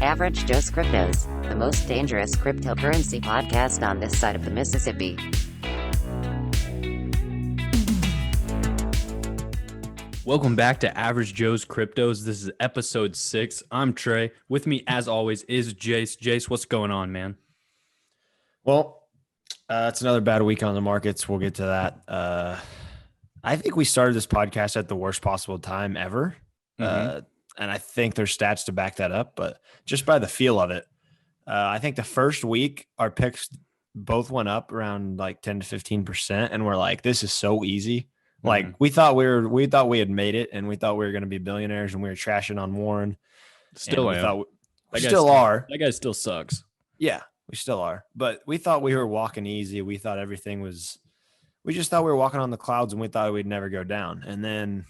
Average Joe's Cryptos, the most dangerous cryptocurrency podcast on this side of the Mississippi. Welcome back to Average Joe's Cryptos. This is episode 6. I'm Trey. With me, as always, is Jace. Jace, what's going on, man? Well, it's another bad week on the markets. We'll get to that. I think we started this podcast at the worst possible time ever. And I think there's stats to back that up, but just by the feel of it, I think the first week our picks both went up around like 10 to 15%. And we're like, this is so easy. Like we thought we had made it, and we thought we were going to be billionaires, and we were trashing on Warren. Still am. We still are. That guy still sucks. Yeah, we still are. But we thought we were walking easy. We thought we just thought we were walking on the clouds, and we thought we'd never go down. And then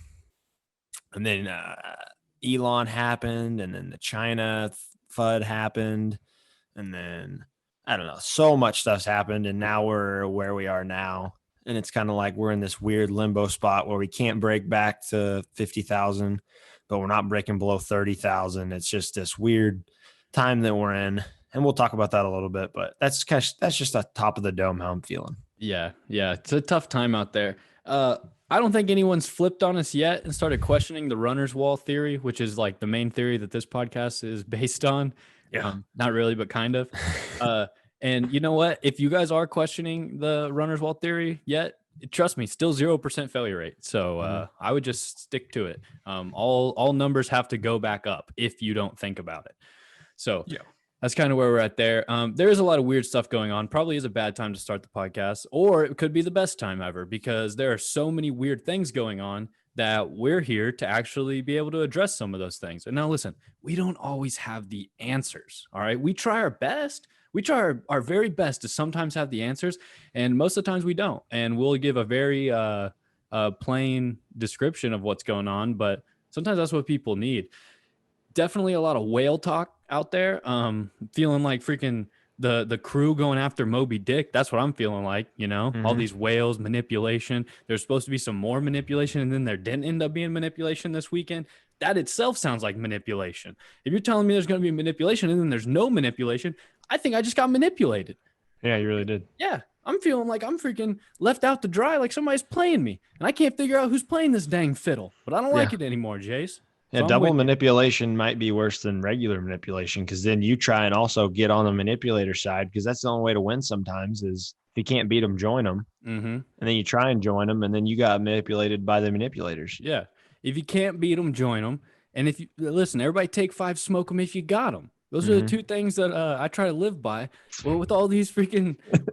Elon happened, and then the China FUD happened, and then I don't know, so much stuff's happened, and now we're where we are now. And it's kind of like we're in this weird limbo spot where we can't break back to 50,000, but we're not breaking below 30,000. It's just this weird time that we're in, and we'll talk about that a little bit. But that's just the top of the dome how I'm feeling. Yeah, it's a tough time out there. I don't think anyone's flipped on us yet and started questioning the runner's wall theory, which is like the main theory that this podcast is based on. Yeah, not really, but kind of. And you know what? If you guys are questioning the runner's wall theory yet, trust me, still 0% failure rate. So I would just stick to it. All numbers have to go back up if you don't think about it. So yeah, that's kind of where we're at there. There is a lot of weird stuff going on. Probably is a bad time to start the podcast, or it could be the best time ever, because there are so many weird things going on that we're here to actually be able to address some of those things. And now listen, we don't always have the answers. All right. We try our best. We try our very best to sometimes have the answers, and most of the times we don't. And we'll give a very plain description of what's going on, but sometimes that's what people need. Definitely a lot of whale talk out there. Feeling like freaking the crew going after Moby Dick. That's what I'm feeling like, you know, all these whales, manipulation. There's supposed to be some more manipulation, and then there didn't end up being manipulation this weekend. That itself sounds like manipulation. If you're telling me there's going to be manipulation and then there's no manipulation, I think I just got manipulated. Yeah, you really did. Yeah, I'm feeling like I'm freaking left out to dry, like somebody's playing me, and I can't figure out who's playing this dang fiddle. But I don't like it anymore, Jace. Yeah, so double manipulation might be worse than regular manipulation, because then you try and also get on the manipulator side, because that's the only way to win sometimes is if you can't beat them, join them. And then you try and join them, and then you got manipulated by the manipulators. Yeah. If you can't beat them, join them. And if you listen, everybody take 5, smoke them if you got them. Those are the two things that I try to live by. Well, with all these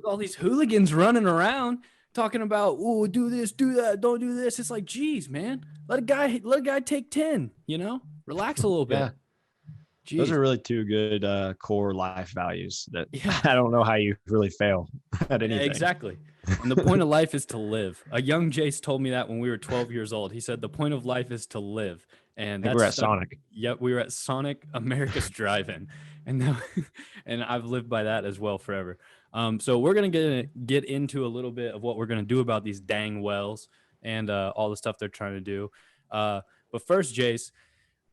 all these hooligans running around talking about, oh, do this, do that, don't do this. It's like, geez, man, let a guy take 10. You know, relax a little bit. Yeah. Those are really two good core life values that I don't know how you really fail at anything. Yeah, exactly. And the point of life is to live. A young Jace told me that when we were 12 years old. He said the point of life is to live. And we're at Sonic. Yep, we were at Sonic America's Drive-In, and I've lived by that as well forever. So we're gonna get into a little bit of what we're gonna do about these dang wells and all the stuff they're trying to do. But first, Jace,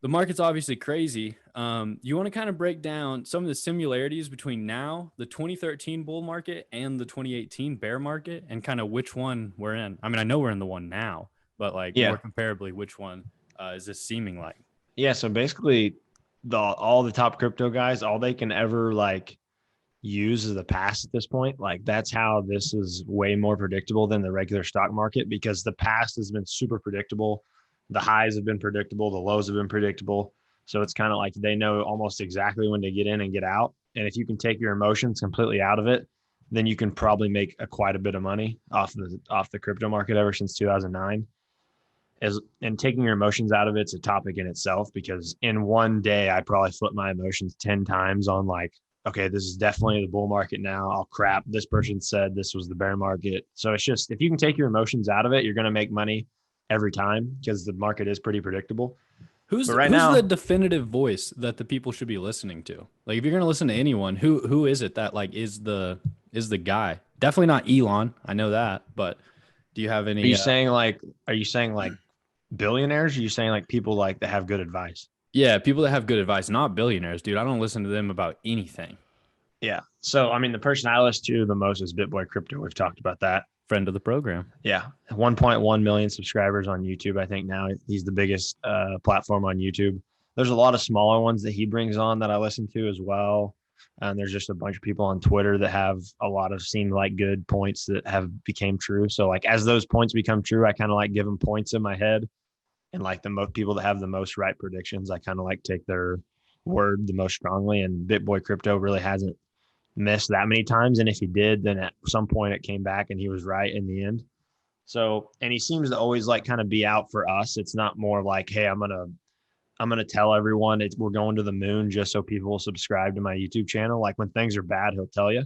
the market's obviously crazy. You want to kind of break down some of the similarities between now, the 2013 bull market, and the 2018 bear market, and kind of which one we're in. I mean, I know we're in the one now, but more comparably, which one is this seeming like? Yeah, so basically all the top crypto guys, all they can ever like use is the past at this point. Like that's how this is way more predictable than the regular stock market, because the past has been super predictable. The highs have been predictable. The lows have been predictable. So it's kind of like they know almost exactly when to get in and get out. And if you can take your emotions completely out of it, then you can probably make quite a bit of money off the crypto market ever since 2009. And taking your emotions out of it's a topic in itself, because in one day I probably flip my emotions 10 times on like, okay, this is definitely the bull market now. Oh crap, this person said this was the bear market. So it's just, if you can take your emotions out of it, you're going to make money every time, because the market is pretty predictable. Who's the definitive voice that the people should be listening to? Like if you're going to listen to anyone, who is it that like is the guy? Definitely not Elon. I know that, but do you have any? Are you saying like billionaires? Or are you saying like people like that have good advice? Yeah, people that have good advice, not billionaires, dude. I don't listen to them about anything. Yeah. So, I mean, the person I listen to the most is BitBoy Crypto. We've talked about that. Friend of the program. Yeah. 1.1 million subscribers on YouTube. I think now he's the biggest platform on YouTube. There's a lot of smaller ones that he brings on that I listen to as well. And there's just a bunch of people on Twitter that have a lot of seem like good points that have became true. So like as those points become true, I kind of like give them points in my head. And like the most people that have the most right predictions, I kind of like take their word the most strongly. And BitBoy Crypto really hasn't missed that many times. And if he did, then at some point it came back and he was right in the end. So, and he seems to always like kind of be out for us. It's not more like, hey, I'm gonna tell everyone we're going to the moon just so people will subscribe to my YouTube channel. Like when things are bad, he'll tell you.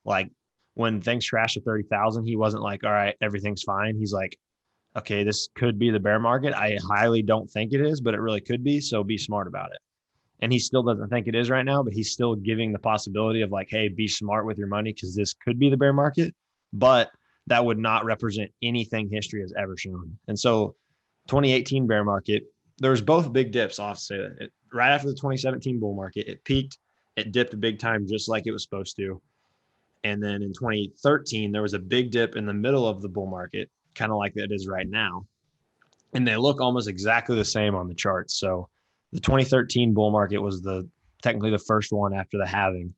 Like when things crash to 30,000, he wasn't like, all right, everything's fine. He's like, okay, this could be the bear market. I highly don't think it is, but it really could be. So be smart about it. And he still doesn't think it is right now, but he's still giving the possibility of like, hey, be smart with your money because this could be the bear market. But that would not represent anything history has ever shown. And so 2018 bear market, there was both big dips. I'll have to say that. Right after the 2017 bull market, it peaked, it dipped big time just like it was supposed to. And then in 2013, there was a big dip in the middle of the bull market, kind of like it is right now. And they look almost exactly the same on the charts. So the 2013 bull market was technically the first one after the halving.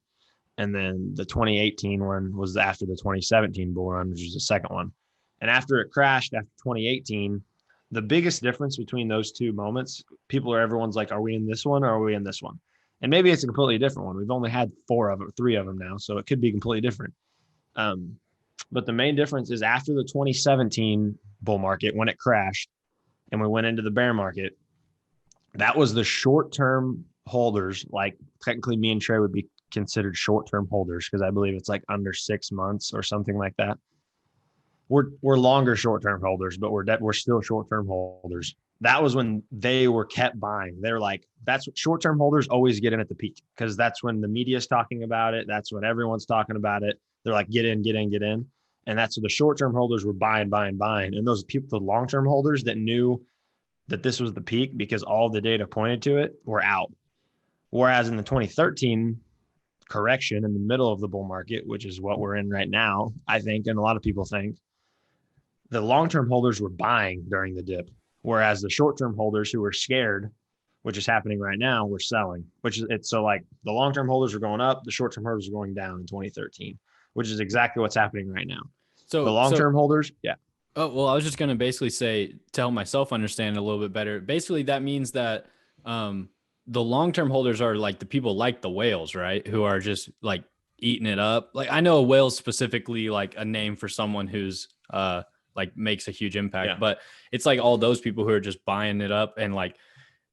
And then the 2018 one was after the 2017 bull run, which was the second one. And after it crashed after 2018, the biggest difference between those two moments, everyone's like, are we in this one or are we in this one? And maybe it's a completely different one. We've only had three of them now, so it could be completely different. But the main difference is after the 2017 bull market, when it crashed and we went into the bear market, that was the short-term holders. Like technically me and Trey would be considered short-term holders because I believe it's like under 6 months or something like that. We're longer short-term holders, but we're still short-term holders. That was when they were kept buying. They're like, that's what short-term holders always get in at the peak because that's when the media is talking about it. That's when everyone's talking about it. They're like, get in, get in, get in. And that's what the short-term holders were buying. And those people, the long-term holders that knew that this was the peak because all the data pointed to it, were out. Whereas in the 2013 correction in the middle of the bull market, which is what we're in right now, I think, and a lot of people think, the long-term holders were buying during the dip, whereas the short-term holders who were scared, which is happening right now, were selling, so like the long-term holders are going up, the short-term holders are going down in 2013, which is exactly what's happening right now. So the long-term holders, yeah. Oh, well, I was just going to basically say, to help myself understand a little bit better, basically that means that the long-term holders are like the people like the whales, right? Who are just like eating it up. Like I know a whale specifically like a name for someone who's like makes a huge impact, but it's like all those people who are just buying it up. And like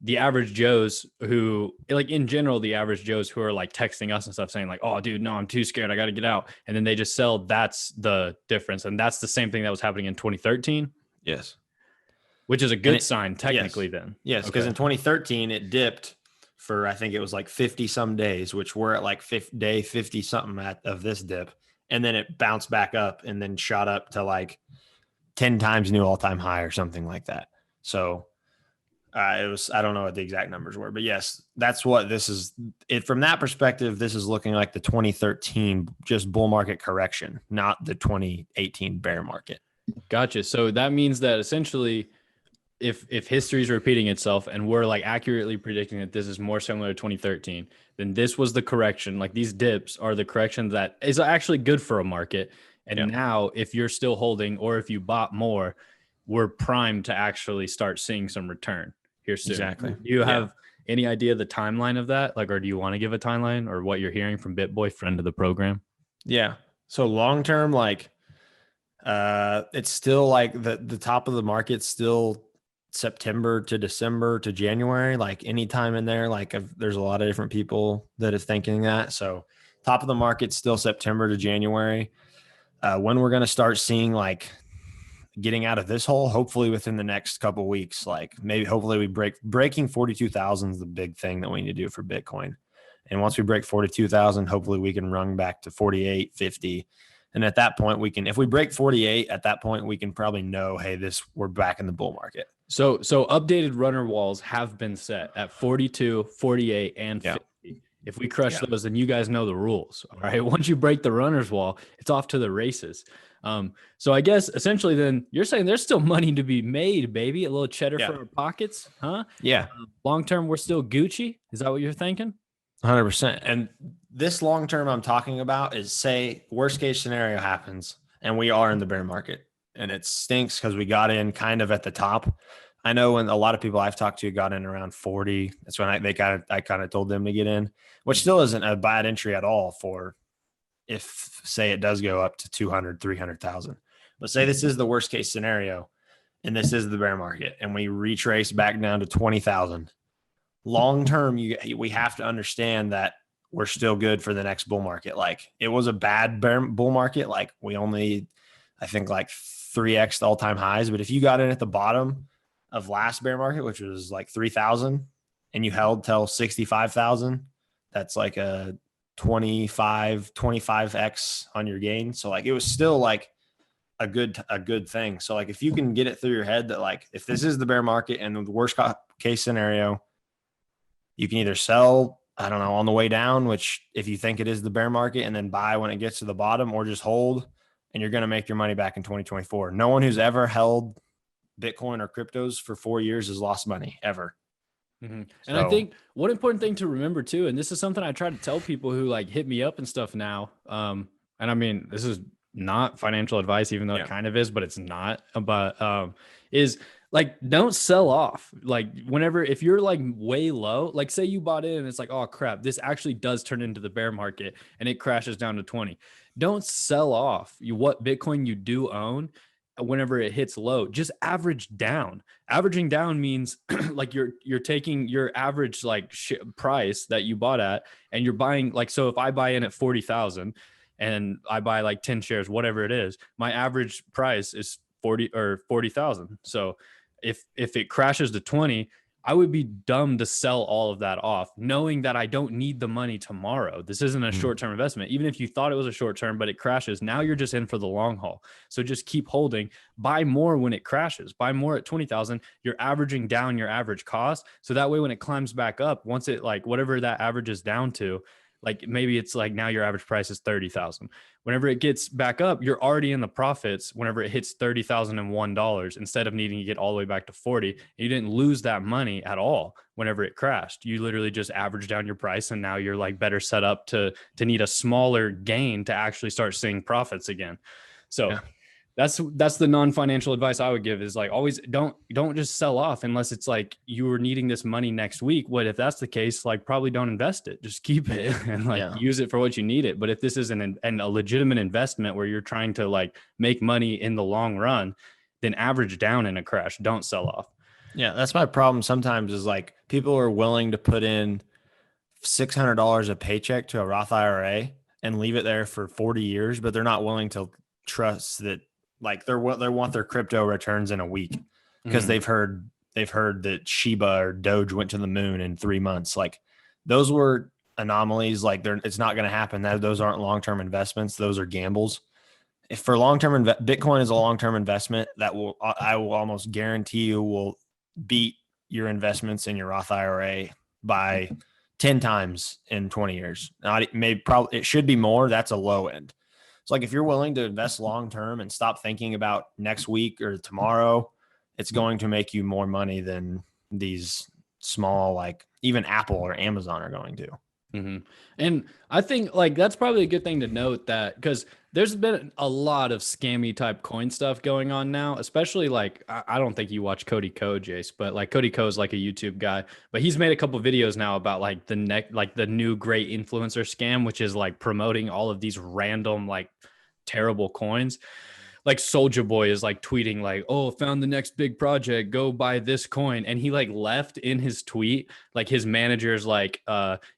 the average Joes who like in general, the average Joes who are like texting us and stuff saying like, oh dude, no, I'm too scared. I got to get out. And then they just sell. That's the difference. And that's the same thing that was happening in 2013. Yes. Which is a good sign technically then. Yes. Because in 2013 it dipped for, I think it was like 50 some days, which we're at like day 50 something of this dip. And then it bounced back up and then shot up to like 10 times new all-time high or something like that. So it was, I don't know what the exact numbers were, but yes, that's what this is. From that perspective, this is looking like the 2013 just bull market correction, not the 2018 bear market. Gotcha. So that means that essentially if history is repeating itself and we're like accurately predicting that this is more similar to 2013, then this was the correction. Like these dips are the correction that is actually good for a market. And now if you're still holding or if you bought more, we're primed to actually start seeing some return here soon. Exactly. Do you have any idea the timeline of that? Like, or do you want to give a timeline or what you're hearing from BitBoy, friend of the program? Yeah. So long-term, like it's still like the top of the market still September to December to January, like any time in there, like there's a lot of different people that are thinking that. So top of the market still September to January. When we're going to start seeing like getting out of this hole, hopefully within the next couple of weeks, like maybe hopefully we breaking 42,000 is the big thing that we need to do for Bitcoin. And once we break 42,000, hopefully we can run back to 48, 50. And at that point we can, if we break 48 at that point, we can probably know, hey, we're back in the bull market. So updated runner walls have been set at 42, 48, and 50. If we crush those, then you guys know the rules. All right. Once you break the runner's wall, it's off to the races. So I guess essentially then you're saying there's still money to be made, baby. A little cheddar for our pockets, huh? Yeah. Long term, we're still Gucci. Is that what you're thinking? 100%. And this long term I'm talking about is, say worst case scenario happens and we are in the bear market and it stinks because we got in kind of at the top. I know when a lot of people I've talked to got in around 40. That's when I kind of told them to get in, which still isn't a bad entry at all for if, say, it does go up to 200, 300,000. But say this is the worst case scenario and this is the bear market and we retrace back down to 20,000. Long term, we have to understand that we're still good for the next bull market. Like, it was a bad bull market. Like, we only, I think, like 3x the all-time highs. But if you got in at the bottom of last bear market, which was like 3,000, and you held till 65,000, that's like a 25x on your gain. So like, it was still like a good thing. So like, if you can get it through your head that like, if this is the bear market and the worst case scenario, you can either sell, I don't know, on the way down, which if you think it is the bear market, and then buy when it gets to the bottom, or just hold, and you're going to make your money back in 2024. No one who's ever held Bitcoin or cryptos for 4 years has lost money ever. Mm-hmm. And I think one important thing to remember too, and this is something I try to tell people who like hit me up and stuff now. And I mean, this is not financial advice, even though it kind of is, but it's not. But is like, don't sell off. Like, if you're like way low, like say you bought in and it's like, oh crap, this actually does turn into the bear market and it crashes down to 20. Don't sell off what Bitcoin you do own. Whenever it hits low, just average down. Averaging down means like you're taking your average like price that you bought at, and you're buying like, so if I buy in at 40,000 and I buy like 10 shares, whatever it is, my average price is 40,000. So if it crashes to 20, I would be dumb to sell all of that off, knowing that I don't need the money tomorrow. This isn't a short-term investment. Even if you thought it was a short-term, but it crashes, now you're just in for the long haul. So just keep holding, buy more when it crashes, buy more at 20,000. You're averaging down your average cost. So that way, when it climbs back up, once it like whatever that average is down to, like maybe it's like now your average price is 30,000. Whenever it gets back up, you're already in the profits whenever it hits $30,001 instead of needing to get all the way back to 40. You didn't lose that money at all whenever it crashed. You literally just averaged down your price, and now you're like better set up to need a smaller gain to actually start seeing profits again. So that's the non-financial advice I would give, is like, always don't just sell off unless it's like you were needing this money next week. What if that's the case? Like, probably don't invest it, just keep it and like use it for what you need it. But if this is a legitimate investment where you're trying to like make money in the long run, then average down in a crash, don't sell off. Yeah, that's my problem sometimes, is like, people are willing to put in $600 a paycheck to a Roth IRA and leave it there for 40 years, but they're not willing to trust that, like, they want their crypto returns in a week because they've heard that Shiba or Doge went to the moon in 3 months. Like, those were anomalies. Like, it's not going to happen. Those aren't long-term investments. Those are gambles. If for long-term Bitcoin is a long-term investment, I will almost guarantee you will beat your investments in your Roth IRA by 10 times in 20 years. It should be more. That's a low end. It's like, if you're willing to invest long-term and stop thinking about next week or tomorrow, it's going to make you more money than these small, like even Apple or Amazon are going to. Mm-hmm. And I think like that's probably a good thing to note, that because there's been a lot of scammy type coin stuff going on now, especially like, I don't think you watch Cody Ko, Jace, but like Cody Ko is like a YouTube guy, but he's made a couple videos now about like the new great influencer scam, which is like promoting all of these random like terrible coins. Like Soulja Boy is like tweeting like, oh, found the next big project, go buy this coin. And he like left in his tweet, like his manager's like,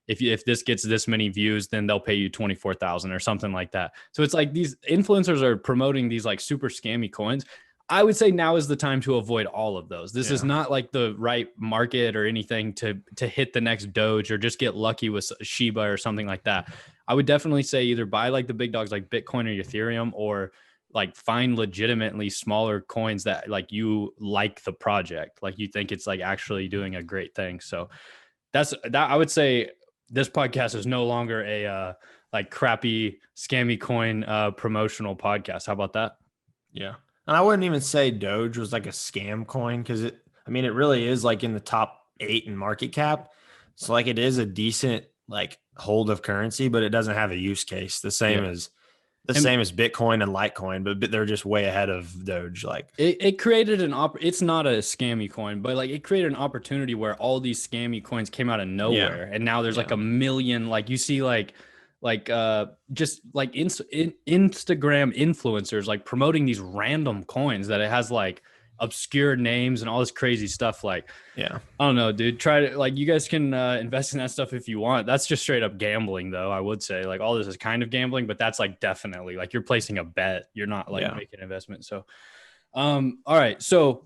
if this gets this many views, then they'll pay you 24,000 or something like that. So it's like these influencers are promoting these like super scammy coins. I would say now is the time to avoid all of those. This is not like the right market or anything to hit the next Doge or just get lucky with Shiba or something like that. I would definitely say either buy like the big dogs like Bitcoin or Ethereum, or like find legitimately smaller coins that like you like the project, like you think it's like actually doing a great thing. So that's that. I would say this podcast is no longer a like crappy scammy coin promotional podcast. How about that? Yeah. And I wouldn't even say Doge was like a scam coin because it really is like in the top 8 in market cap. So like it is a decent like hold of currency, but it doesn't have a use case. The same as Bitcoin and Litecoin, but they're just way ahead of Doge. Like it created it's not a scammy coin, but like it created an opportunity where all these scammy coins came out of nowhere. And now there's like a million, like you see just like Instagram influencers like promoting these random coins that it has like obscure names and all this crazy stuff. Like, I don't know, dude, try to like, you guys can invest in that stuff if you want. That's just straight up gambling though. I would say like all this is kind of gambling, but that's like definitely like you're placing a bet. You're not like making an investment. So, all right. So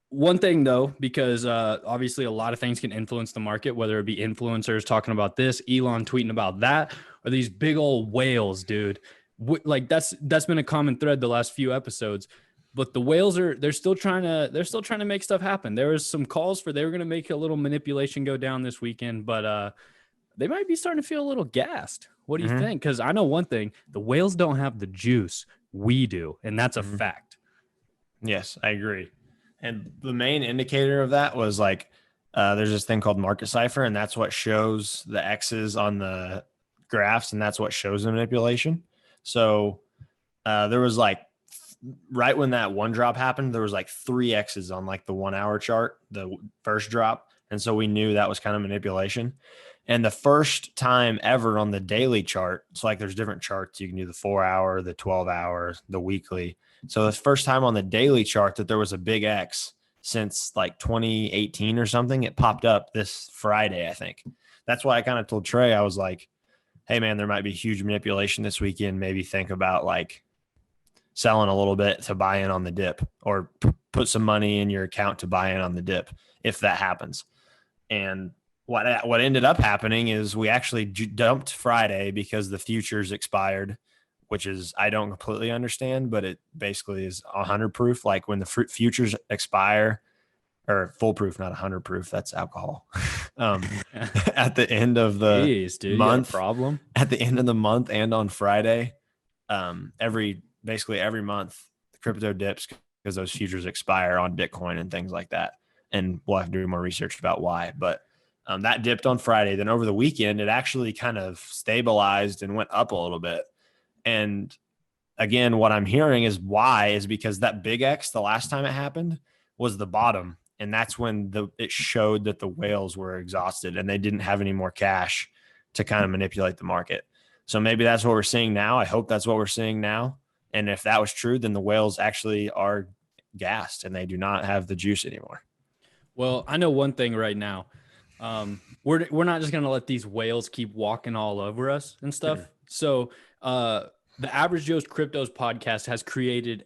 one thing though, because obviously a lot of things can influence the market, whether it be influencers talking about this, Elon tweeting about that, or these big old whales, dude. Like that's been a common thread the last few episodes. But the whales they're still trying to make stuff happen. There was some calls for they were going to make a little manipulation go down this weekend, but they might be starting to feel a little gassed. What do you think? Because I know one thing, the whales don't have the juice. We do. And that's a fact. Yes, I agree. And the main indicator of that was like, there's this thing called market cipher, and that's what shows the X's on the graphs, and that's what shows the manipulation. So there was like, right when that one drop happened, there was like 3 X's on like the 1 hour chart, the first drop. And so we knew that was kind of manipulation. And the first time ever on the daily chart, so like there's different charts. You can do the 4 hour, the 12 hour, the weekly. So the first time on the daily chart that there was a big X since like 2018 or something, it popped up this Friday, I think. That's why I kind of told Trey, I was like, hey man, there might be huge manipulation this weekend. Maybe think about like selling a little bit to buy in on the dip, or put some money in your account to buy in on the dip if that happens. And what ended up happening is we actually dumped Friday because the futures expired, which is, I don't completely understand, but it basically is 100 proof. Like when the futures expire, or foolproof, not 100 proof, that's alcohol. At the end of the month, problem at the end of the month and on Friday, basically every month the crypto dips because those futures expire on Bitcoin and things like that. And we'll have to do more research about why, but that dipped on Friday. Then over the weekend, it actually kind of stabilized and went up a little bit. And again, what I'm hearing is because that big X, the last time it happened, was the bottom. And that's when it showed that the whales were exhausted and they didn't have any more cash to kind of manipulate the market. So maybe that's what we're seeing now. I hope that's what we're seeing now. And if that was true, then the whales actually are gassed and they do not have the juice anymore. Well, I know one thing right now. We're not just going to let these whales keep walking all over us and stuff. So the Average Joe's Cryptos podcast has created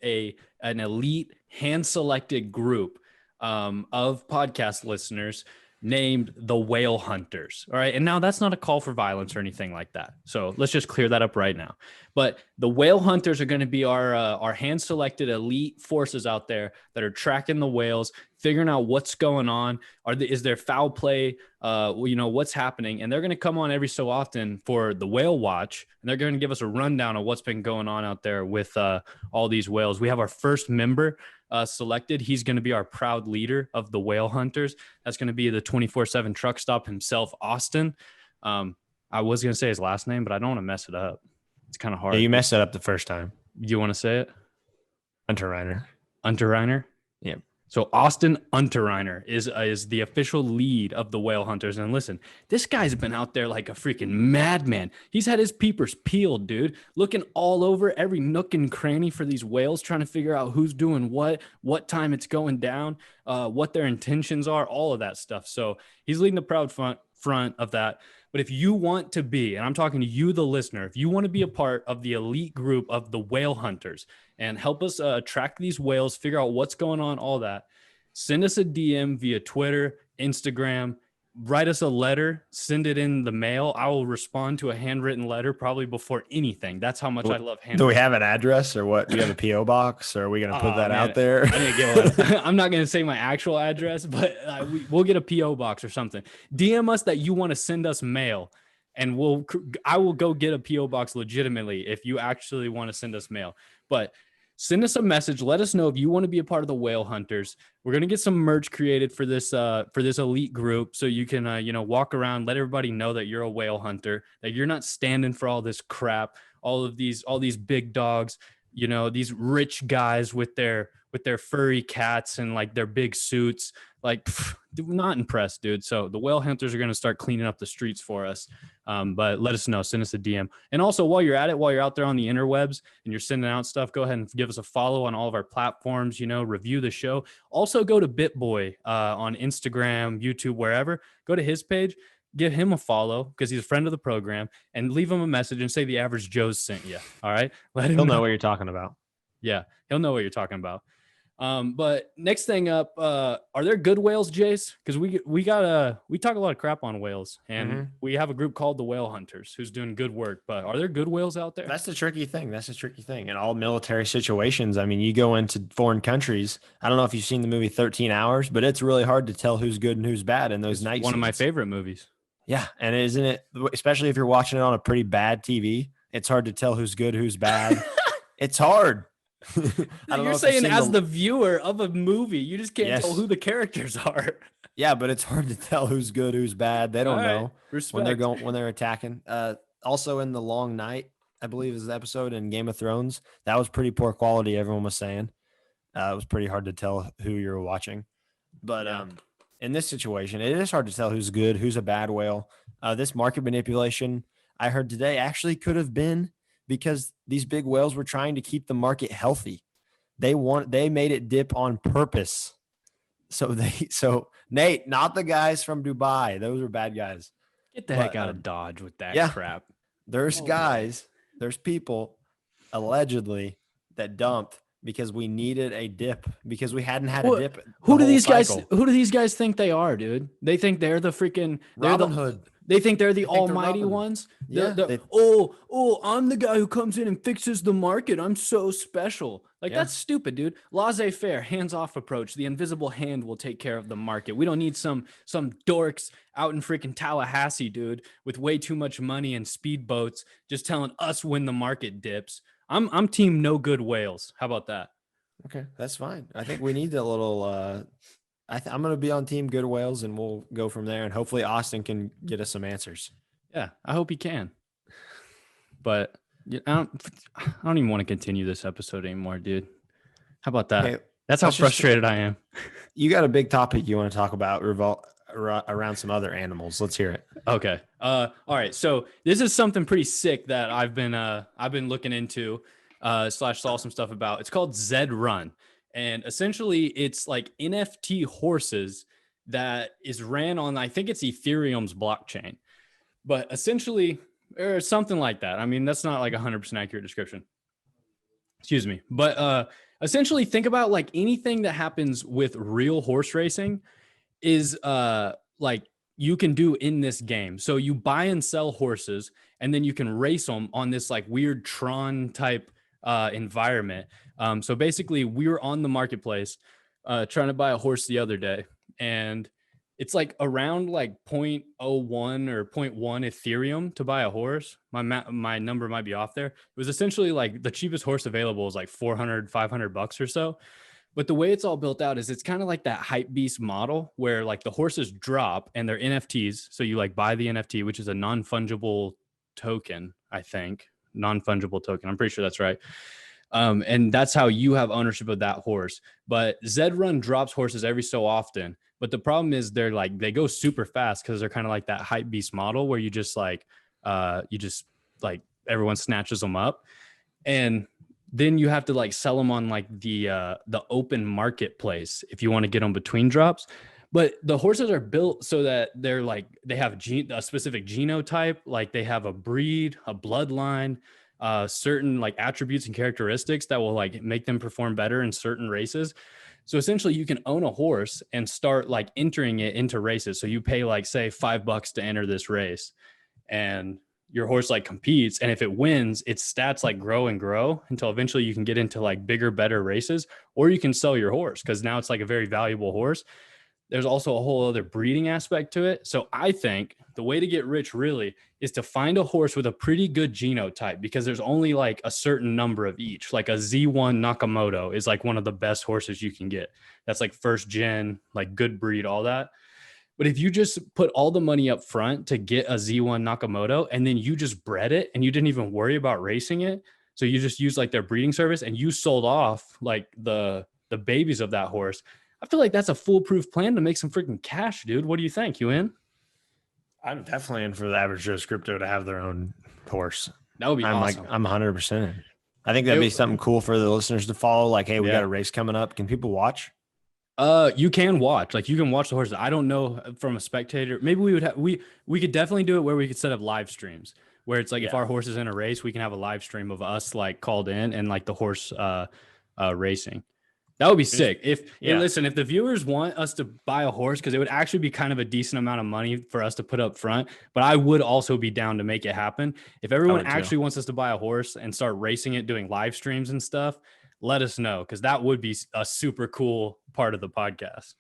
an elite hand-selected group of podcast listeners named the Whale Hunters. All right. And now that's not a call for violence or anything like that. So let's just clear that up right now. But the Whale Hunters are going to be our hand selected elite forces out there that are tracking the whales, figuring out what's going on. Is there foul play? What's happening? And they're going to come on every so often for the Whale Watch. And they're going to give us a rundown of what's been going on out there with all these whales. We have our first member selected. He's going to be our proud leader of the Whale Hunters. That's going to be the 24/7 truck stop himself, Austin. I was going to say his last name, but I don't want to mess it up. It's kind of hard. Yeah, you messed it up the first time. Do you want to say it? Unterreiner. Yeah. So Austin Unterreiner is the official lead of the Whale Hunters. And listen, this guy's been out there like a freaking madman. He's had his peepers peeled, dude, looking all over every nook and cranny for these whales, trying to figure out who's doing what time it's going down, what their intentions are, all of that stuff. So he's leading the proud front of that. But if you want to be, and I'm talking to you, the listener, if you want to be a part of the elite group of the Whale Hunters and help us track these whales, figure out what's going on, all that, send us a DM via Twitter, Instagram, write us a letter, send it in the mail. I will respond to a handwritten letter probably before anything. That's how much I love handwritten. Do we have an address or what? Do we have a PO box, or are we going to put that out there? I didn't get one. I'm not going to say my actual address, but we'll get a PO box or something. DM us that you want to send us mail, and I will go get a PO box legitimately if you actually want to send us mail. But send us a message. Let us know if you want to be a part of the Whale Hunters. We're gonna get some merch created for this elite group, so you can walk around, let everybody know that you're a whale hunter, that you're not standing for all this crap, all these big dogs, these rich guys with their furry cats and like their big suits. Like, not impressed, dude. So the Whale Hunters are gonna start cleaning up the streets for us. But let us know. Send us a DM. And also, while you're at it, while you're out there on the interwebs and you're sending out stuff, go ahead and give us a follow on all of our platforms. Review the show. Also, go to BitBoy on Instagram, YouTube, wherever. Go to his page. Give him a follow because he's a friend of the program, and leave him a message and say the Average Joe's sent you. All right, He'll know what you're talking about. Yeah, he'll know what you're talking about. But next thing up, are there good whales, Jace? Because we talk a lot of crap on whales, and we have a group called the Whale Hunters who's doing good work. But are there good whales out there? That's the tricky thing. In all military situations, I mean, you go into foreign countries. I don't know if you've seen the movie 13 Hours, but it's really hard to tell who's good and who's bad in those night scenes. One of my favorite movies. Yeah, and isn't it? Especially if you're watching it on a pretty bad TV, it's hard to tell who's good, who's bad. It's hard. You're saying as the viewer of a movie, you just can't tell who the characters are. Yeah, but it's hard to tell who's good, who's bad. They don't know when they're attacking. Also in The Long Night, I believe is the episode in Game of Thrones. That was pretty poor quality. Everyone was saying it was pretty hard to tell who you're watching. But in this situation, it is hard to tell who's good, who's a bad whale. This market manipulation I heard today actually could have been because these big whales were trying to keep the market healthy. They made it dip on purpose. So Nate, not the guys from Dubai. Those are bad guys. Get the heck out of Dodge with that crap. There's there's people allegedly that dumped because we needed a dip because we hadn't had a dip. Who do these guys think they are, dude? They think they're the freaking Robin Hood. They think they're the almighty ones. Yeah. I'm the guy who comes in and fixes the market. I'm so special. That's stupid, dude. Laissez-faire, hands-off approach. The invisible hand will take care of the market. We don't need some dorks out in freaking Tallahassee, dude, with way too much money and speedboats just telling us when the market dips. I'm team no good whales. How about that? Okay, that's fine. I think we need a little I'm going to be on team good whales, and we'll go from there. And hopefully Austin can get us some answers. Yeah, I hope he can. But I don't even want to continue this episode anymore, dude. How about that? Okay, that's how frustrated I am. You got a big topic you want to talk about around some other animals. Let's hear it. Okay. All right. So this is something pretty sick that I've been looking into / saw some stuff about. It's called Zed Run. And essentially, it's like NFT horses that is ran on, I think it's Ethereum's blockchain. But essentially, or something like that. I mean, that's not like 100% accurate description. Excuse me. But essentially, think about like anything that happens with real horse racing is like you can do in this game. So you buy and sell horses, and then you can race them on this like weird Tron type environment. So basically we were on the marketplace trying to buy a horse the other day, and it's like around like 0.01 or 0.1 Ethereum to buy a horse. My number might be off there. It was essentially like the cheapest horse available was like $400-$500 or so. But the way it's all built out is it's kind of like that hype beast model where like the horses drop and they're NFTs. So you like buy the NFT, which is a non-fungible token, I think. Non-fungible token. I'm pretty sure that's right. And that's how you have ownership of that horse. But Zed Run drops horses every so often. But the problem is they go super fast because they're kind of like that hype beast model where you just everyone snatches them up. And then you have to like sell them on like the open marketplace if you want to get them between drops. But the horses are built so that they're like, they have a specific genotype, like they have a breed, a bloodline, certain like attributes and characteristics that will like make them perform better in certain races. So essentially you can own a horse and start like entering it into races. So you pay like, say, $5 to enter this race, and your horse like competes. And if it wins, its stats like grow and grow until eventually you can get into like bigger, better races, or you can sell your horse because now it's like a very valuable horse. There's also a whole other breeding aspect to it. So I think the way to get rich really is to find a horse with a pretty good genotype, because there's only like a certain number of each. Like a Z1 Nakamoto is like one of the best horses you can get. That's like first gen, like good breed, all that. But if you just put all the money up front to get a Z1 Nakamoto, and then you just bred it and you didn't even worry about racing it, so you just use like their breeding service and you sold off like the babies of that horse, I feel like that's a foolproof plan to make some freaking cash, dude. What do you think? You in? I'm definitely in for the average Joe's crypto to have their own horse. That would be awesome. I'm 100% in. I think that'd be something cool for the listeners to follow. Like, hey, we got a race coming up. Can people watch? You can watch. Like, you can watch the horses. I don't know from a spectator. Maybe we would have we could definitely do it where we could set up live streams where it's like if our horse is in a race, we can have a live stream of us like called in and like the horse racing. That would be sick. Listen, if the viewers want us to buy a horse, because it would actually be kind of a decent amount of money for us to put up front, but I would also be down to make it happen. If everyone actually wants us to buy a horse and start racing it, doing live streams and stuff, let us know, because that would be a super cool part of the podcast.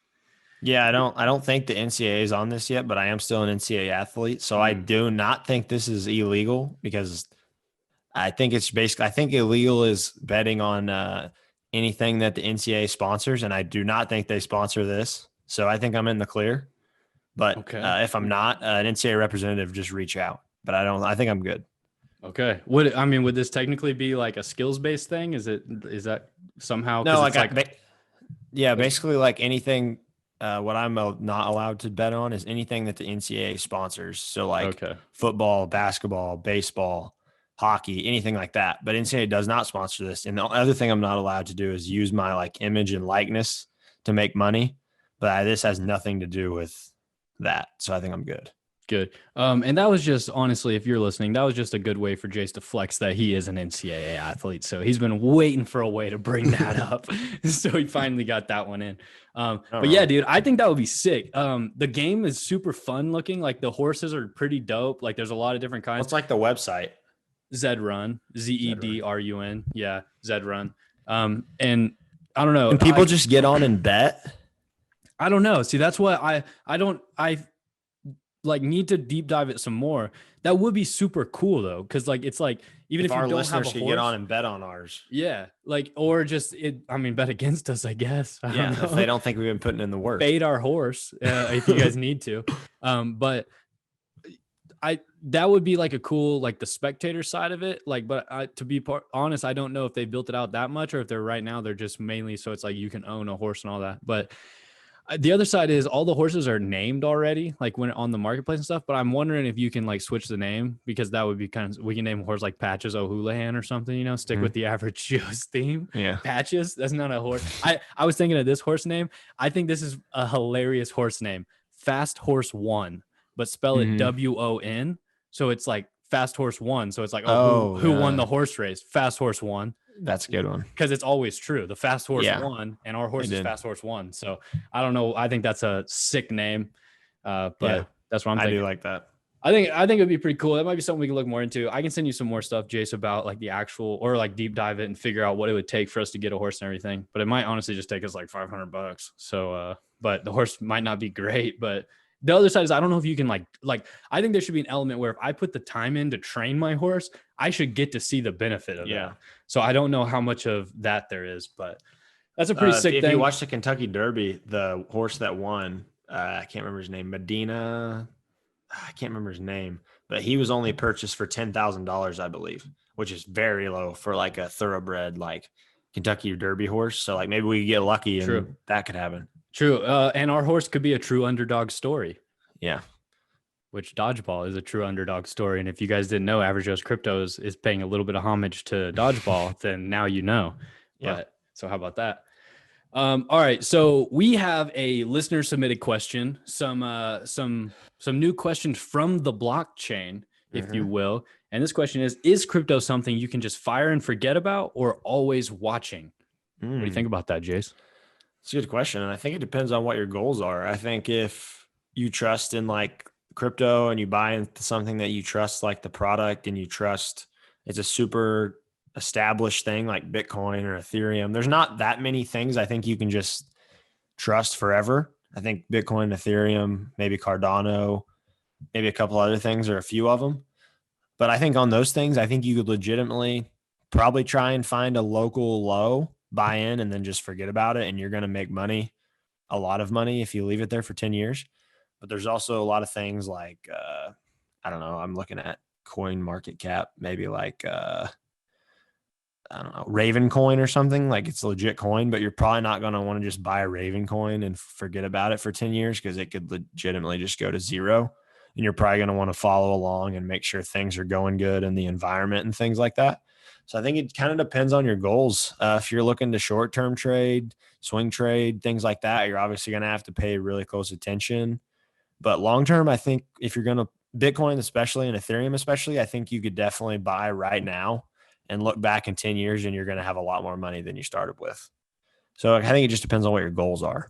Yeah, I don't think the NCAA is on this yet, but I am still an NCAA athlete, so I do not think this is illegal, because I think it's basically, I think illegal is betting on anything that the NCAA sponsors, and I do not think they sponsor this. So I think I'm in the clear. But if I'm not, an NCAA representative, just reach out. But I think I'm good. Okay. Would this technically be like a skills-based thing? Is that somehow? No, basically like anything. What I'm not allowed to bet on is anything that the NCAA sponsors. So like football, basketball, baseball, hockey, anything like that. But NCAA does not sponsor this. And the other thing I'm not allowed to do is use my like image and likeness to make money. But this has nothing to do with that. So I think I'm good. Good. And that was just, honestly, if you're listening, that was just a good way for Jace to flex that he is an NCAA athlete. So he's been waiting for a way to bring that up. So he finally got that one in. But yeah, dude, I think that would be sick. The game is super fun looking. Like the horses are pretty dope. Like there's a lot of different kinds. What's like the website? Zed Run, ZEDRUN. Yeah, Zed Run. And I don't know. Can people just get on and bet? I don't know. See, that's what I like need to deep dive it some more. That would be super cool though, because like it's like even if you don't have a horse, get on and bet on ours. Yeah, like or just bet against us, I guess. I don't know. If they don't think we've been putting in the work. Bait our horse if you guys need to. But that would be like a cool, like the spectator side of it. Like, but to be honest, I don't know if they built it out that much or if they're just mainly so it's like you can own a horse and all that. But the other side is all the horses are named already, like when on the marketplace and stuff. But I'm wondering if you can like switch the name, because that would be we can name a horse like Patches O'Houlihan or something, stick with the average Joe's theme. Yeah. Patches. That's not a horse. I was thinking of this horse name. I think this is a hilarious horse name. Fast Horse One, but spell it WON. So it's like Fast Horse One. So it's like, who won the horse race? Fast Horse One. That's a good one. Because it's always true. The fast horse won, and our horse is Fast Horse One. So I don't know. I think that's a sick name. But that's what I'm thinking. I do like that. I think it'd be pretty cool. That might be something we can look more into. I can send you some more stuff, Jace, about like the actual, or like deep dive it and figure out what it would take for us to get a horse and everything. But it might honestly just take us like $500. So, but the horse might not be great. But the other side is I don't know if you can like I think there should be an element where if I put the time in to train my horse, I should get to see the benefit of that. So I don't know how much of that there is, but that's a pretty sick thing. If you watch the Kentucky Derby, the horse that won, I can't remember his name, Medina. I can't remember his name, but he was only purchased for $10,000, I believe, which is very low for like a thoroughbred, like Kentucky Derby horse. So like maybe we could get lucky and that could happen. True. And our horse could be a true underdog story. Yeah. Which Dodgeball is a true underdog story. And if you guys didn't know, Average Joe's Cryptos is paying a little bit of homage to Dodgeball, then now you know. Yeah. So how about that? All right. So we have a listener submitted question, some new questions from the blockchain, if you will. And this question is crypto something you can just fire and forget about or always watching? What do you think about that, Jace? It's a good question. And I think it depends on what your goals are. I think if you trust in like crypto and you buy into something that you trust, like the product, and you trust it's a super established thing like Bitcoin or Ethereum, there's not that many things I think you can just trust forever. I think Bitcoin, Ethereum, maybe Cardano, maybe a couple other things or a few of them. But I think on those things, I think you could legitimately probably try and find a local low, buy in, and then just forget about it. And you're going to make money, a lot of money, if you leave it there for 10 years. But there's also a lot of things like, I don't know, I'm looking at coin market cap, maybe like, I don't know, Raven coin or something. Like it's a legit coin, but you're probably not going to want to just buy a Raven coin and forget about it for 10 years because it could legitimately just go to zero. And you're probably going to want to follow along and make sure things are going good in the environment and things like that. So I think it kind of depends on your goals. If you're looking to short-term trade, swing trade, things like that, you're obviously going to have to pay really close attention. But long-term, I think if you're going to Bitcoin, especially and Ethereum, especially, I think you could definitely buy right now and look back in 10 years and you're going to have a lot more money than you started with. So I think it just depends on what your goals are.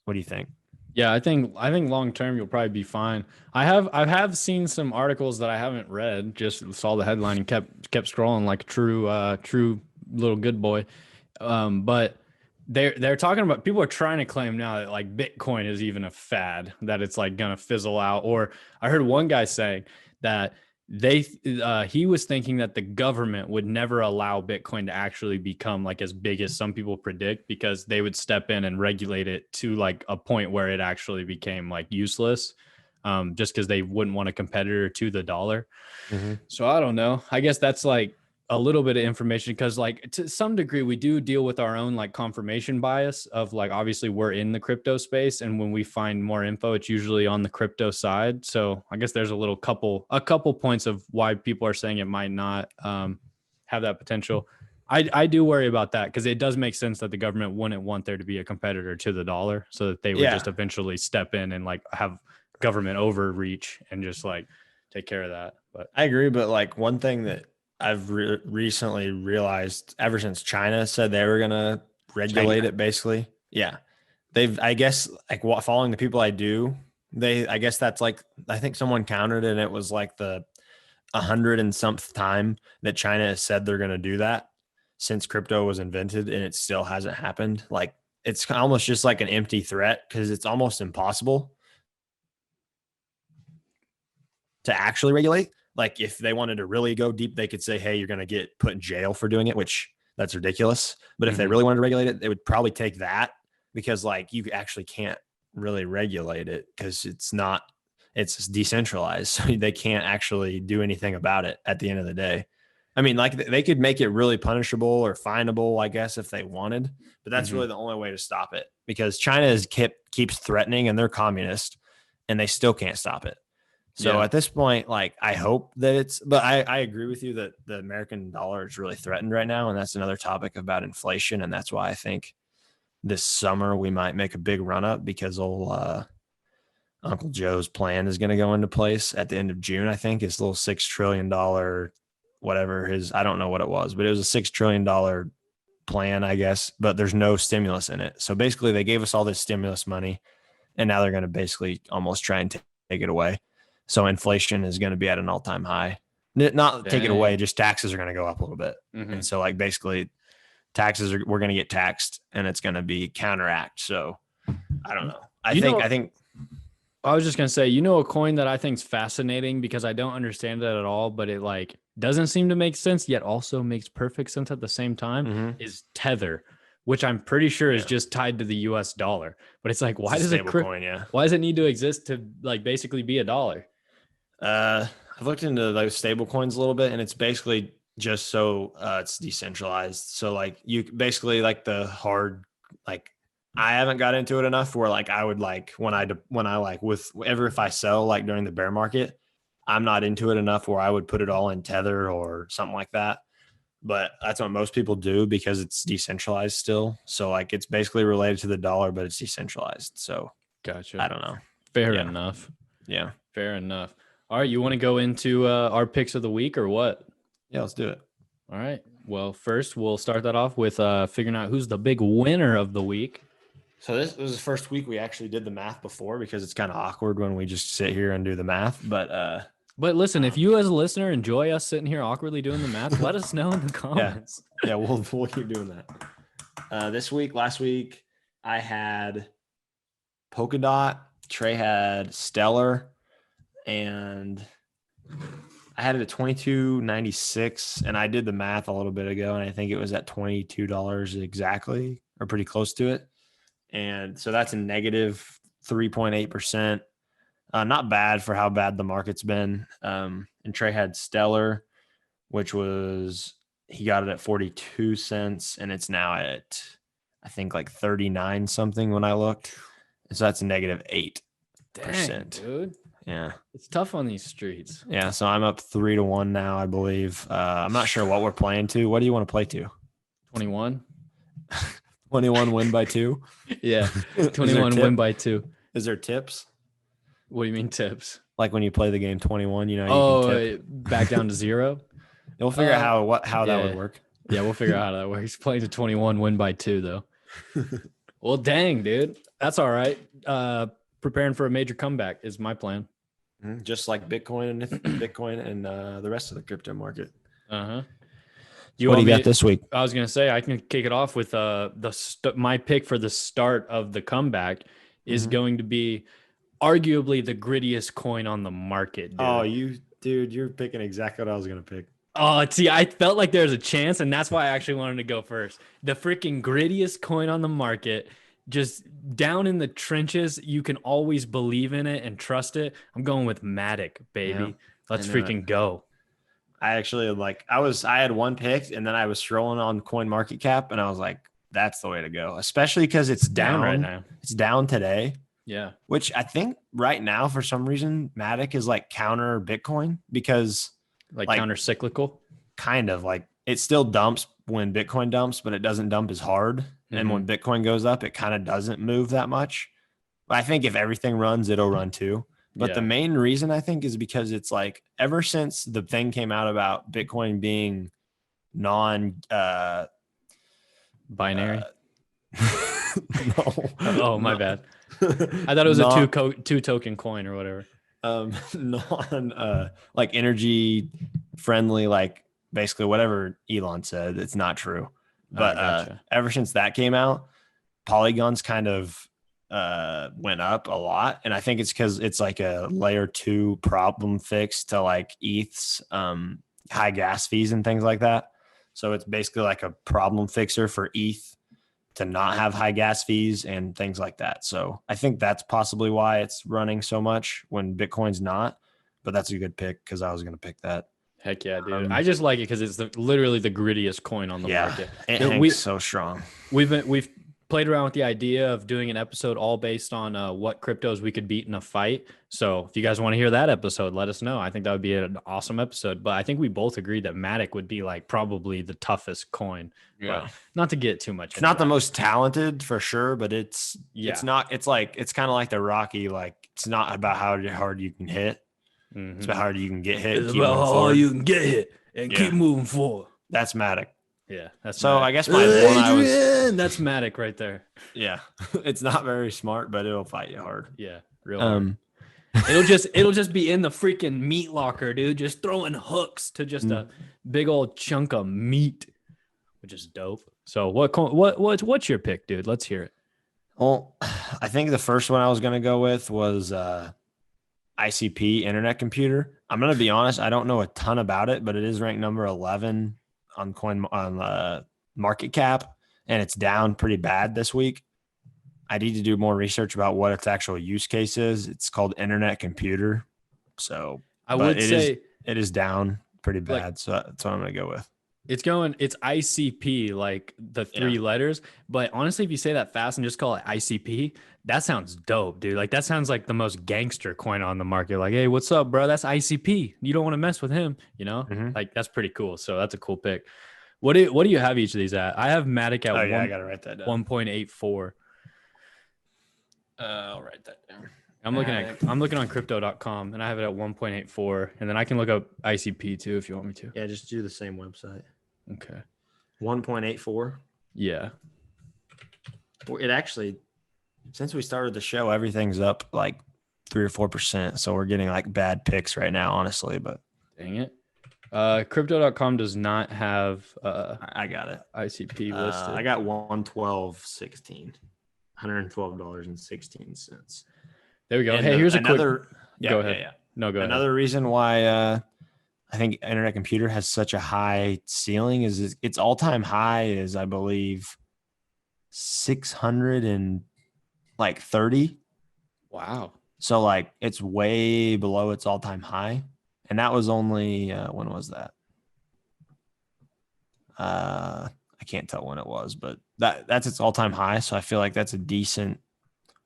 What do you think? Yeah, I think long term you'll probably be fine. I have seen some articles that I haven't read, just saw the headline and kept scrolling like a true little good boy. But they're talking about, people are trying to claim now that like Bitcoin is even a fad, that it's like gonna fizzle out. Or I heard one guy saying that he was thinking that the government would never allow Bitcoin to actually become like as big as some people predict, because they would step in and regulate it to like a point where it actually became like useless, just because they wouldn't want a competitor to the dollar. Mm-hmm. So I don't know. I guess that's like a little bit of information, because like to some degree we do deal with our own like confirmation bias of like, obviously we're in the crypto space, and when we find more info it's usually on the crypto side. So I guess there's a couple points of why people are saying it might not have that potential. I do worry about that, because it does make sense that the government wouldn't want there to be a competitor to the dollar, so that they would just eventually step in and like have government overreach and just like take care of that. But I agree. But like one thing that I've recently realized, ever since China said they were going to regulate it, basically. Yeah. I guess, like following the people I do, I guess that's like, I think someone counted and it was like the 100 and something time that China has said they're going to do that since crypto was invented, and it still hasn't happened. Like it's almost just like an empty threat, because it's almost impossible to actually regulate. Like if they wanted to really go deep, they could say, hey, you're going to get put in jail for doing it, which that's ridiculous. But if they really wanted to regulate it, they would probably take that, because like you actually can't really regulate it because it's decentralized. So they can't actually do anything about it at the end of the day. I mean, like they could make it really punishable or finable, I guess, if they wanted, but that's really the only way to stop it, because China keeps threatening, and they're communist, and they still can't stop it. So at this point, like I hope that but I agree with you that the American dollar is really threatened right now. And that's another topic about inflation. And that's why I think this summer we might make a big run up, because Uncle Joe's plan is going to go into place at the end of June. I think his little $6 trillion, whatever I don't know what it was, but it was a $6 trillion plan, I guess, but there's no stimulus in it. So basically they gave us all this stimulus money, and now they're going to basically almost try and take it away. So inflation is going to be at an all-time high. Not take it away, just taxes are going to go up a little bit. And so like basically we're going to get taxed, and it's going to be counteract. So I don't know. I think I was just going to say, a coin that I think is fascinating, because I don't understand it at all, but it like doesn't seem to make sense yet also makes perfect sense at the same time, is Tether, which I'm pretty sure is just tied to the US dollar. But it's like, why does it need to exist to like basically be a dollar? I've looked into those stable coins a little bit, and it's basically just so it's decentralized. So like you basically like the hard, like I haven't got into it enough where like I would like when I like with ever if I sell like during the bear market, I'm not into it enough where I would put it all in Tether or something like that. But that's what most people do, because it's decentralized still. So like it's basically related to the dollar, but it's decentralized. So gotcha. I don't know. Fair enough. Yeah. Fair enough. All right. You want to go into our picks of the week or what? Yeah, let's do it. All right. Well, first we'll start that off with figuring out who's the big winner of the week. So this was the first week we actually did the math before because it's kind of awkward when we just sit here and do the math. But listen, if you as a listener enjoy us sitting here awkwardly doing the math, let us know in the comments. yeah, we'll keep doing that. Last week, I had Polka Dot, Trey had Stellar, and I had it at $22.96, and I did the math a little bit ago, and I think it was at $22 exactly, or pretty close to it. And so that's a negative 3.8%. Not bad for how bad the market's been. And Trey had Stellar, which was, he got it at 42 cents, and it's now at, I think, like 39 something when I looked. And so that's a negative 8%. Dang, dude. Yeah. It's tough on these streets. Yeah. So I'm up 3-1 now, I believe. I'm not sure what we're playing to. What do you want to play to? 21. 21 win by 2. Yeah. 21 win by 2. Is there tips? What do you mean tips? Like when you play the game 21, you can tip. Back down to 0. We'll figure out how that would work. Yeah, we'll figure out how that works. Playing to 21 win by 2 though. Well, dang, dude. That's all right. Preparing for a major comeback is my plan. Just like Bitcoin and the rest of the crypto market. Uh-huh. What do you got this week? I was going to say, I can kick it off with my pick for the start of the comeback is going to be arguably the grittiest coin on the market. Dude. Oh, you're picking exactly what I was going to pick. Oh, see, I felt like there's a chance, and that's why I actually wanted to go first. The freaking grittiest coin on the market, just down in the trenches. You can always believe in it and trust it. I'm going with Matic, baby. Yeah, Let's freaking go. I actually I had one pick, and then I was scrolling on Coin Market Cap, and I was like, that's the way to go, especially because it's down right now. It's down today. Yeah. Which I think right now, for some reason, Matic is like counter Bitcoin because like counter cyclical. Kind of like it still dumps when Bitcoin dumps, but it doesn't dump as hard. And when Bitcoin goes up, it kind of doesn't move that much. But I think if everything runs, it'll run too. But the main reason I think is because it's like ever since the thing came out about Bitcoin being binary. No. Oh, my bad. I thought it was a two token coin or whatever. Like energy friendly, like basically whatever Elon said, it's not true. But ever since that came out, Polygon's kind of went up a lot, and I think it's because it's like a layer 2 problem fix to like ETH's high gas fees and things like that. So it's basically like a problem fixer for ETH to not have high gas fees and things like that. So I think that's possibly why it's running so much when Bitcoin's not. But that's a good pick because I was going to pick that. Heck yeah, dude! I just like it because it's literally the grittiest coin on the market. It hangs so strong. We've played around with the idea of doing an episode all based on what cryptos we could beat in a fight. So if you guys want to hear that episode, let us know. I think that would be an awesome episode. But I think we both agreed that Matic would be like probably the toughest coin. Yeah. But not to get too much. It's not the most talented for sure, but it's not. It's kind of like the Rocky. Like it's not about how hard you can hit. It's about how hard you can get hit. It's about how hard you can get hit and keep moving forward. That's Matic. Yeah, that's so. Matic. I guess my one that's Matic right there. Yeah, it's not very smart, but it'll fight you hard. Yeah, real hard. It'll just be in the freaking meat locker, dude. Just throwing hooks to just a big old chunk of meat, which is dope. So what's your pick, dude? Let's hear it. Well, I think the first one I was gonna go with was ICP, Internet Computer. I'm gonna be honest, I don't know a ton about it, but it is ranked number 11 on market cap, and it's down pretty bad this week. I need to do more research about what its actual use case is. It's called Internet Computer. So I would say it is down pretty bad. So that's what I'm going to go with. It's ICP, like the 3 letters. But honestly, if you say that fast and just call it ICP, that sounds dope, dude. Like that sounds like the most gangster coin on the market. Like, hey, what's up, bro? That's ICP. You don't want to mess with him, you know? Like that's pretty cool. So that's a cool pick. What do you have each of these at? I have Matic at I gotta write that down. 1.84. I'll write that down. I'm looking on crypto.com and I have it at 1.84, and then I can look up ICP too if you want me to. Yeah, just do the same website. Okay. 1.84. Yeah. It actually, since we started the show, everything's up like 3 or 4%. So we're getting like bad picks right now, honestly. But Dang it. Crypto.com does not have I got it. ICP listed. I got 112.16, $112.16. There we go. And hey, here's another. Go ahead. No, go ahead. Another reason why I think Internet Computer has such a high ceiling is its all-time high is, I believe, 630. Wow. So like it's way below its all-time high. And that was only when was that? I can't tell when it was, but that's its all-time high. So I feel like that's a decent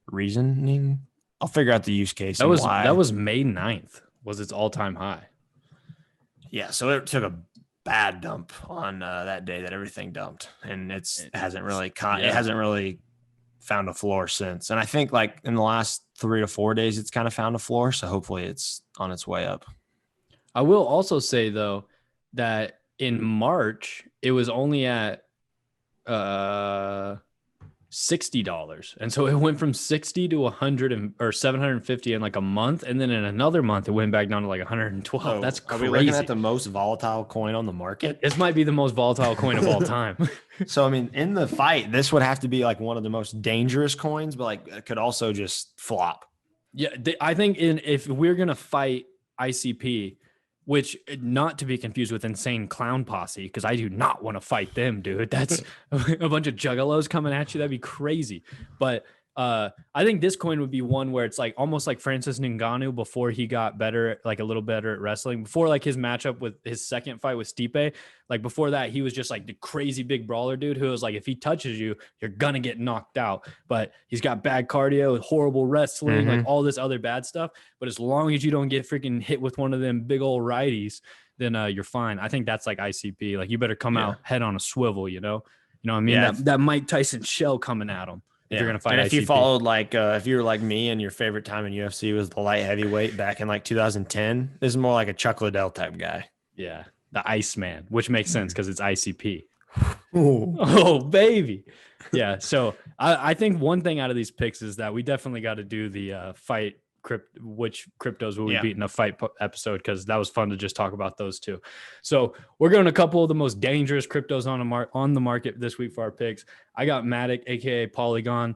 reasoning. I'll figure out the use case. That was May 9th was its all-time high. Yeah, so it took a bad dump on that day that everything dumped, and it hasn't really found a floor since. And I think like in the last 3 to 4 days, it's kind of found a floor. So hopefully it's on its way up. I will also say though that in March it was only at $60, and so it went from 60 to 100 or 750 in like a month, and then in another month it went back down to like 112. So That's crazy. Are we looking at the most volatile coin on the market? This might be the most volatile coin of all time. So I mean, in the fight, this would have to be like one of the most dangerous coins, but like it could also just flop. Yeah, I think if we're gonna fight ICP, which not to be confused with Insane Clown Posse, because I do not want to fight them, dude. That's a bunch of juggalos coming at you. That'd be crazy. But I think this coin would be one where it's like almost like Francis Ngannou before he got better, like a little better at wrestling. Before like his matchup with his second fight with Stipe, like before that, he was just like the crazy big brawler dude who was like, if he touches you, you're gonna get knocked out. But he's got bad cardio, horrible wrestling, like all this other bad stuff. But as long as you don't get freaking hit with one of them big old righties, then you're fine. I think that's like ICP. Like you better come out head on a swivel, you know what I mean? Yeah. That Mike Tyson shell coming at him. If you're gonna fight, and if ICP. you followed like if you're like me and your favorite time in UFC was the light heavyweight back in like 2010, this is more like a Chuck Liddell type guy. Yeah, the Iceman, which makes sense because it's ICP. Oh baby, yeah. So I think one thing out of these picks is that we definitely got to do the fight which cryptos will we beat in a fight episode, because that was fun to just talk about those two. So we're going a couple of the most dangerous cryptos on the market this week for our picks. I got Matic, aka Polygon,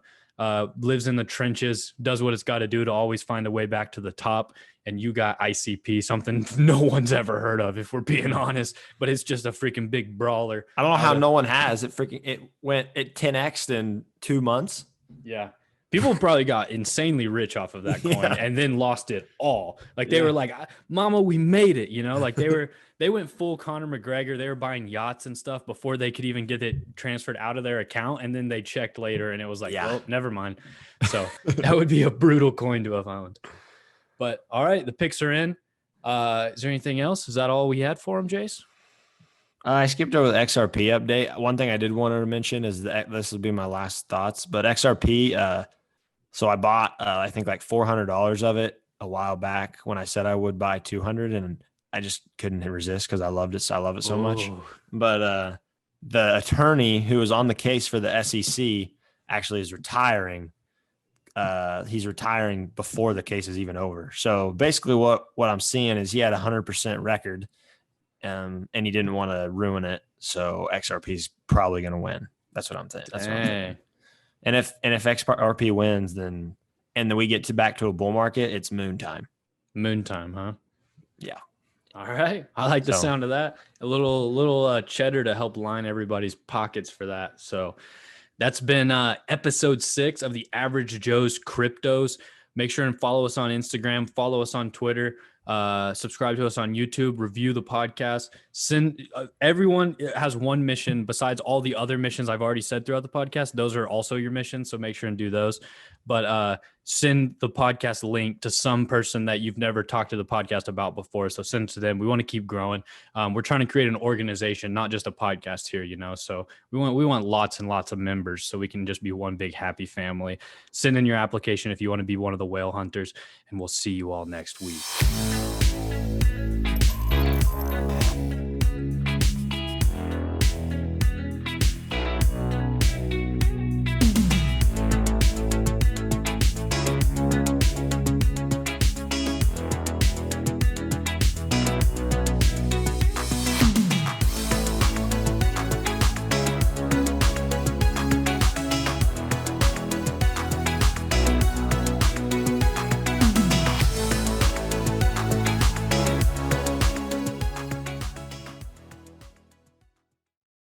lives in the trenches, does what it's got to do to always find a way back to the top. And you got ICP, something no one's ever heard of, if we're being honest, but it's just a freaking big brawler. I don't know how no one has it. It 10x'd in 2 months. Yeah. People probably got insanely rich off of that coin and then lost it all. Like they were like, "Mama, we made it!" Like they went full Conor McGregor. They were buying yachts and stuff before they could even get it transferred out of their account, and then they checked later, and it was like, "Well, never mind." So that would be a brutal coin to have owned. But all right, the picks are in. Is there anything else? Is that all we had for him, Jace? I skipped over the XRP update. One thing I did want to mention is that this will be my last thoughts, but XRP. So I bought, I think like $400 of it a while back when I said I would buy 200, and I just couldn't resist because I loved it. I love it so much. But the attorney who was on the case for the SEC actually is retiring. He's retiring before the case is even over. So basically what I'm seeing is he had 100% record, and he didn't want to ruin it. So XRP is probably going to win. That's what I'm saying. That's what I'm saying. And if XRP wins, then we get back to a bull market, it's moon time. Moon time, huh? Yeah. All right. I like the sound of that. A little cheddar to help line everybody's pockets for that. So that's been episode 6 of the Average Joe's Cryptos. Make sure and follow us on Instagram, follow us on Twitter, subscribe to us on YouTube, review the podcast. Send everyone has one mission besides all the other missions I've already said throughout the podcast. Those are also your missions, so make sure and do those. But send the podcast link to some person that you've never talked to the podcast about before. So send it to them. We want to keep growing. We're trying to create an organization, not just a podcast here, So we want lots and lots of members so we can just be one big happy family. Send in your application if you want to be one of the whale hunters, and we'll see you all next week.